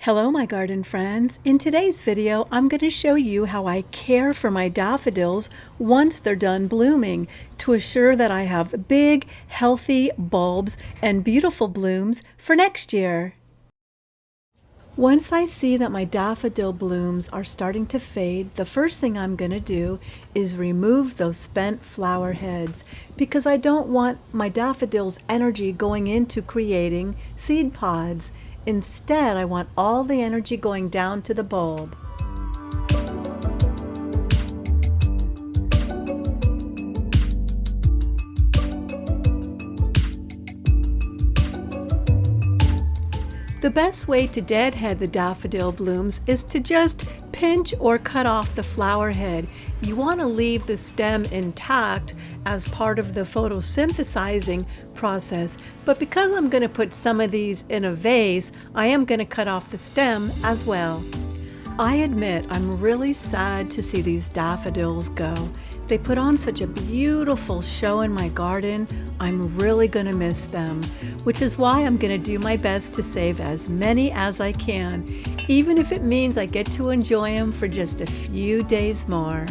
Hello my garden friends. In today's video I'm going to show you how I care for my daffodils once they're done blooming to assure that I have big, healthy bulbs and beautiful blooms for next year. Once I see that my daffodil blooms are starting to fade, the first thing I'm going to do is remove those spent flower heads because I don't want my daffodils' energy going into creating seed pods. Instead, I want all the energy going down to the bulb. The best way to deadhead the daffodil blooms is to just pinch or cut off the flower head. You want to leave the stem intact as part of the photosynthesizing process, but because I'm going to put some of these in a vase, I am going to cut off the stem as well. I admit I'm really sad to see these daffodils go. They put on such a beautiful show in my garden. I'm really going to miss them, which is why I'm going to do my best to save as many as I can, even if it means I get to enjoy them for just a few days more.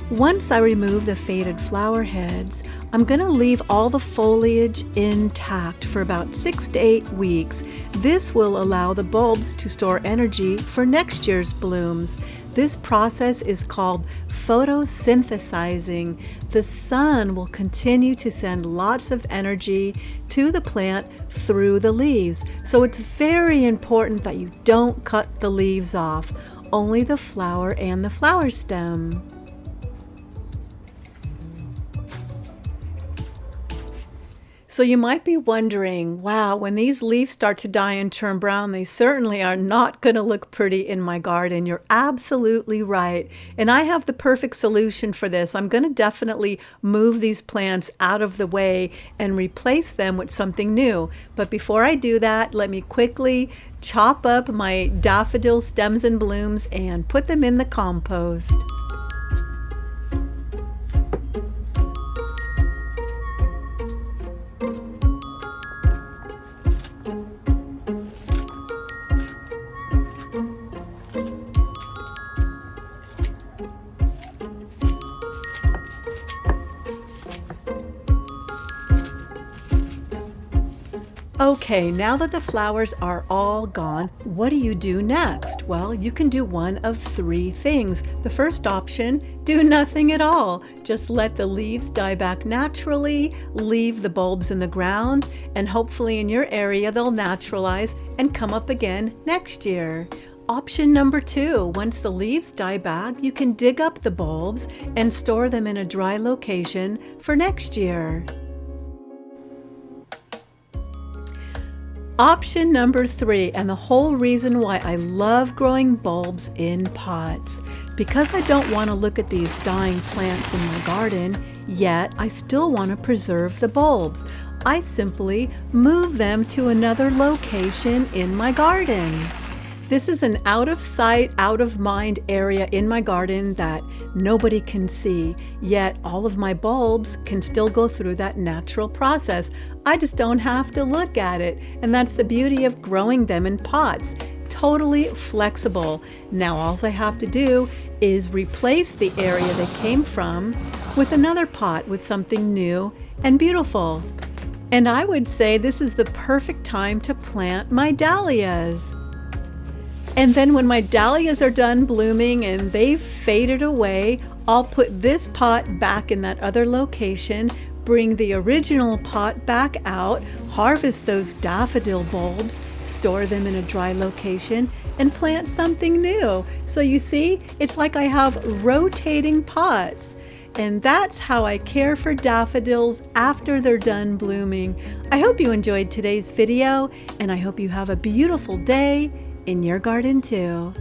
Once I remove the faded flower heads, I'm going to leave all the foliage intact for about 6 to 8 weeks. This will allow the bulbs to store energy for next year's blooms. This process is called photosynthesizing. The sun will continue to send lots of energy to the plant through the leaves. So it's very important that you don't cut the leaves off, only the flower and the flower stem. So you might be wondering, wow, when these leaves start to die and turn brown, they certainly are not going to look pretty in my garden. You're absolutely right. And I have the perfect solution for this. I'm going to definitely move these plants out of the way and replace them with something new. But before I do that, let me quickly chop up my daffodil stems and blooms and put them in the compost. Okay, now that the flowers are all gone, what do you do next? Well, you can do one of 3 things. The first option, do nothing at all. Just let the leaves die back naturally, leave the bulbs in the ground, and hopefully in your area they'll naturalize and come up again next year. Option number 2, once the leaves die back, you can dig up the bulbs and store them in a dry location for next year. Option number 3, and the whole reason why I love growing bulbs in pots, because I don't want to look at these dying plants in my garden, yet I still want to preserve the bulbs. I simply move them to another location in my garden. This is an out of sight, out of mind area in my garden that nobody can see, yet all of my bulbs can still go through that natural process. I just don't have to look at it, and that's the beauty of growing them in pots. Totally flexible. Now all I have to do is replace the area they came from with another pot with something new and beautiful. And I would say this is the perfect time to plant my dahlias. And then when my dahlias are done blooming and they've faded away, I'll put this pot back in that other location, bring the original pot back out, harvest those daffodil bulbs, store them in a dry location, and plant something new. So you see, it's like I have rotating pots. And that's how I care for daffodils after they're done blooming. I hope you enjoyed today's video, and I hope you have a beautiful day in your garden too.